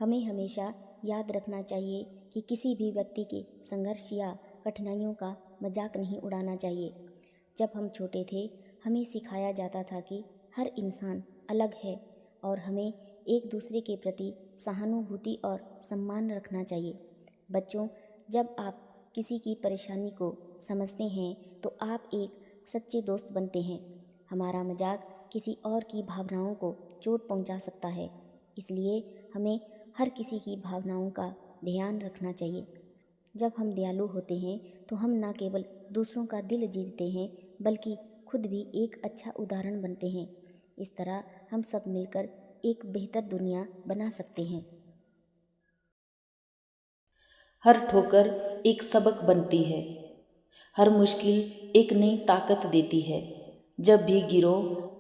हमें हमेशा याद रखना चाहिए कि किसी भी व्यक्ति के संघर्ष या कठिनाइयों का मजाक नहीं उड़ाना चाहिए। जब हम छोटे थे हमें सिखाया जाता था कि हर इंसान अलग है और हमें एक दूसरे के प्रति सहानुभूति और सम्मान रखना चाहिए। बच्चों, जब आप किसी की परेशानी को समझते हैं तो आप एक सच्चे दोस्त बनते हैं। हमारा मजाक किसी और की भावनाओं को चोट पहुंचा सकता है, इसलिए हमें हर किसी की भावनाओं का ध्यान रखना चाहिए। जब हम दयालु होते हैं तो हम न केवल दूसरों का दिल जीतते हैं बल्कि खुद भी एक अच्छा उदाहरण बनते हैं। इस तरह हम सब मिलकर एक बेहतर दुनिया बना सकते हैं। हर ठोकर एक सबक बनती है, हर मुश्किल एक नई ताकत देती है। जब भी गिरो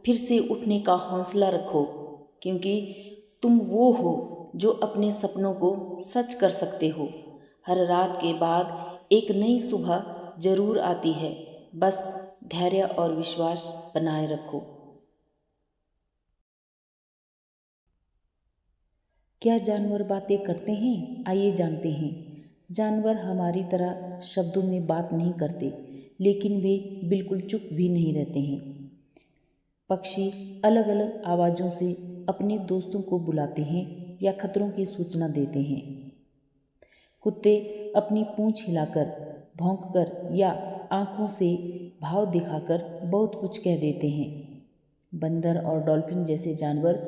फिर से उठने का हौसला रखो, क्योंकि तुम वो हो जो अपने सपनों को सच कर सकते हो। हर रात के बाद एक नई सुबह जरूर आती है, बस धैर्य और विश्वास बनाए रखो। क्या जानवर बातें करते हैं? आइए जानते हैं। जानवर हमारी तरह शब्दों में बात नहीं करते, लेकिन वे बिल्कुल चुप भी नहीं रहते हैं। पक्षी अलग अलग आवाज़ों से अपने दोस्तों को बुलाते हैं या खतरों की सूचना देते हैं। कुत्ते अपनी पूंछ हिलाकर, भौंककर या आँखों से भाव दिखाकर बहुत कुछ कह देते हैं। बंदर और डॉल्फिन जैसे जानवर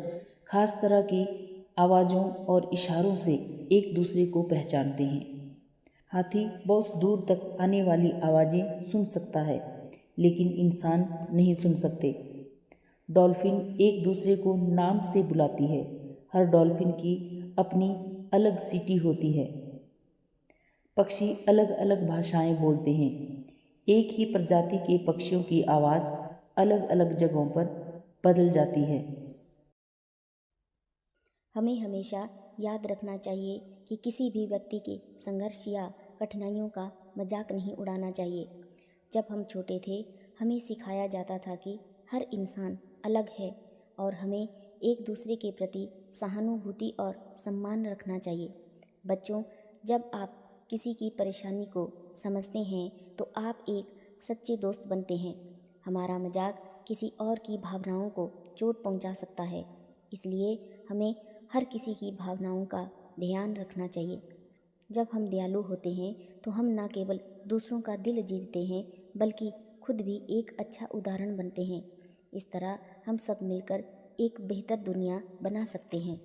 खास तरह की आवाज़ों और इशारों से एक दूसरे को पहचानते हैं। हाथी बहुत दूर तक आने वाली आवाज़ें सुन सकता है, लेकिन इंसान नहीं सुन सकते। डॉल्फिन एक दूसरे को नाम से बुलाती है। हर डॉल्फिन की अपनी अलग सीटी होती है। पक्षी अलग अलग भाषाएं बोलते हैं। एक ही प्रजाति के पक्षियों की आवाज़ अलग अलग जगहों पर बदल जाती है। हमें हमेशा याद रखना चाहिए कि किसी भी व्यक्ति के संघर्ष या कठिनाइयों का मजाक नहीं उड़ाना चाहिए। जब हम छोटे थे हमें सिखाया जाता था कि हर इंसान अलग है और हमें एक दूसरे के प्रति सहानुभूति और सम्मान रखना चाहिए। बच्चों, जब आप किसी की परेशानी को समझते हैं तो आप एक सच्चे दोस्त बनते हैं। हमारा मजाक किसी और की भावनाओं को चोट पहुंचा सकता है, इसलिए हमें हर किसी की भावनाओं का ध्यान रखना चाहिए। जब हम दयालु होते हैं तो हम न केवल दूसरों का दिल जीतते हैं बल्कि खुद भी एक अच्छा उदाहरण बनते हैं। इस तरह हम सब मिलकर एक बेहतर दुनिया बना सकते हैं।